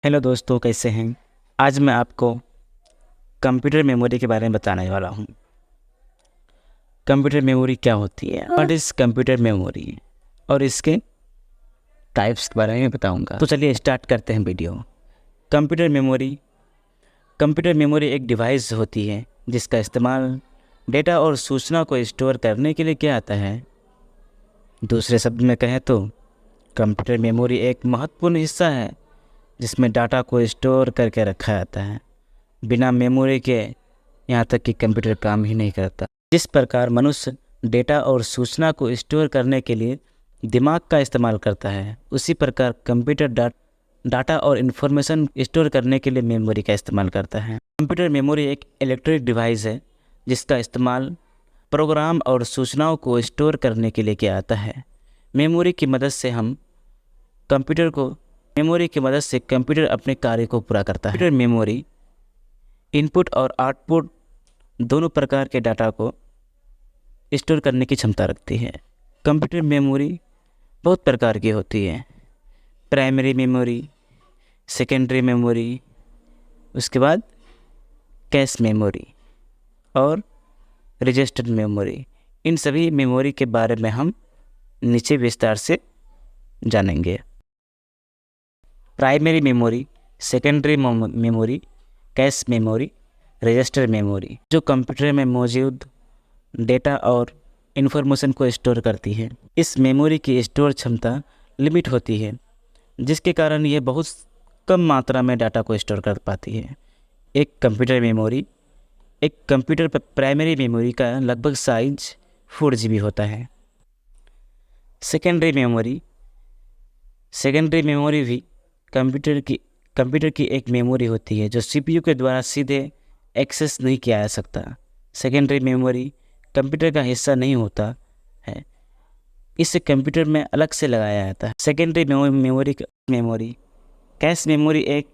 Hello दोस्तों, कैसे हैं। आज मैं आपको कंप्यूटर मेमोरी के बारे में बताने वाला हूँ। कंप्यूटर मेमोरी क्या होती है, व्हाट इज़ कंप्यूटर मेमोरी, और इसके टाइप्स के बारे में बताऊँगा। तो चलिए स्टार्ट करते हैं वीडियो। कंप्यूटर मेमोरी एक डिवाइस होती है जिसका इस्तेमाल डेटा और सूचना को स्टोर करने के लिए किया जाता है। दूसरे शब्द में कहें तो कंप्यूटर मेमोरी एक महत्वपूर्ण हिस्सा है जिसमें डाटा को स्टोर करके रखा जाता है। बिना मेमोरी के यहाँ तक कि कंप्यूटर काम ही नहीं करता। जिस प्रकार मनुष्य डेटा और सूचना को स्टोर करने के लिए दिमाग का इस्तेमाल करता है, उसी प्रकार कंप्यूटर डाटा और इन्फॉर्मेशन स्टोर करने के लिए मेमोरी का इस्तेमाल करता है। कंप्यूटर मेमोरी एक इलेक्ट्रॉनिक डिवाइस है जिसका इस्तेमाल प्रोग्राम और सूचनाओं को स्टोर करने के लिए किया जाता है। मेमोरी की मदद से कंप्यूटर अपने कार्य को पूरा करता है। कंप्यूटर मेमोरी इनपुट और आउटपुट दोनों प्रकार के डाटा को स्टोर करने की क्षमता रखती है। कंप्यूटर मेमोरी बहुत प्रकार की होती है। प्राइमरी मेमोरी, सेकेंडरी मेमोरी, उसके बाद कैश मेमोरी और रजिस्टर्ड मेमोरी। इन सभी मेमोरी के बारे में हम नीचे विस्तार से जानेंगे। Primary memory, secondary memory, cache memory, register memory जो कंप्यूटर में मौजूद डेटा और इन्फॉर्मेशन को स्टोर करती है। इस मेमोरी की स्टोर क्षमता लिमिट होती है, जिसके कारण यह बहुत कम मात्रा में डाटा को स्टोर कर पाती है। एक कंप्यूटर पर प्राइमरी मेमोरी का लगभग साइज 4 GB होता है। सेकेंडरी मेमोरी भी कंप्यूटर की एक मेमोरी होती है जो CPU के द्वारा सीधे एक्सेस नहीं किया जा सकता। सेकेंडरी मेमोरी कंप्यूटर का हिस्सा नहीं होता है, इसे कंप्यूटर में अलग से लगाया जाता है। सेकेंडरी मेमोरी कैश मेमोरी एक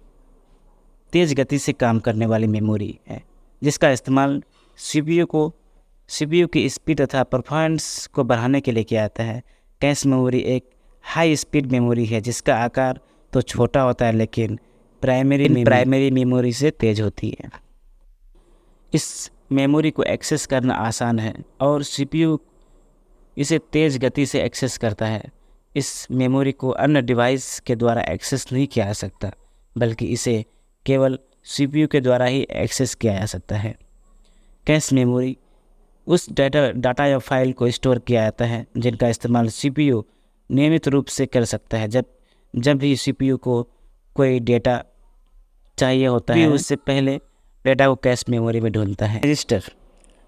तेज़ गति से काम करने वाली मेमोरी है जिसका इस्तेमाल CPU की स्पीड तथा परफॉर्मेंस को बढ़ाने के लिए किया जाता है। कैश मेमोरी एक हाई स्पीड मेमोरी है जिसका आकार तो छोटा होता है लेकिन प्राइमरी मेमोरी से तेज होती है। इस मेमोरी को एक्सेस करना आसान है और CPU इसे तेज़ गति से एक्सेस करता है। इस मेमोरी को अन्य डिवाइस के द्वारा एक्सेस नहीं किया जा सकता, बल्कि इसे केवल CPU के द्वारा ही एक्सेस किया जा सकता है। कैश मेमोरी उस डाटा या फाइल को स्टोर किया जाता है जिनका इस्तेमाल CPU नियमित रूप से कर सकता है। जब भी CPU को कोई डेटा चाहिए होता है, उससे पहले डेटा को कैश मेमोरी में ढूंढता है।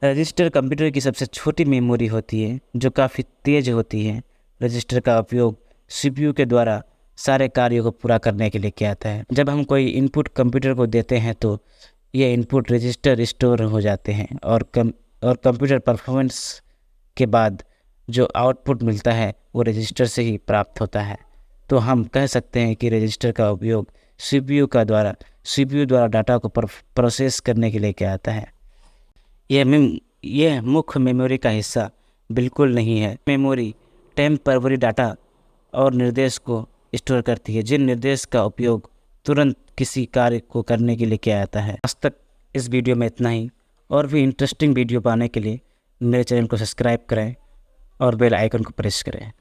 रजिस्टर कंप्यूटर की सबसे छोटी मेमोरी होती है जो काफ़ी तेज़ होती है। रजिस्टर का उपयोग CPU के द्वारा सारे कार्यों को पूरा करने के लिए किया जाता है। जब हम कोई इनपुट कंप्यूटर को देते हैं तो ये इनपुट रजिस्टर स्टोर हो जाते हैं और कंप्यूटर परफॉर्मेंस के बाद जो आउटपुट मिलता है वो रजिस्टर से ही प्राप्त होता है। तो हम कह सकते हैं कि रजिस्टर का उपयोग CPU द्वारा डाटा को प्रोसेस करने के लिए किया जाता है। यह मुख्य मेमोरी का हिस्सा बिल्कुल नहीं है। मेमोरी टेम्पररी डाटा और निर्देश को स्टोर करती है, जिन निर्देश का उपयोग तुरंत किसी कार्य को करने के लिए किया जाता है। आज तक इस वीडियो में इतना ही। और भी इंटरेस्टिंग वीडियो पाने के लिए मेरे चैनल को सब्सक्राइब करें और बेल आइकन को प्रेस करें।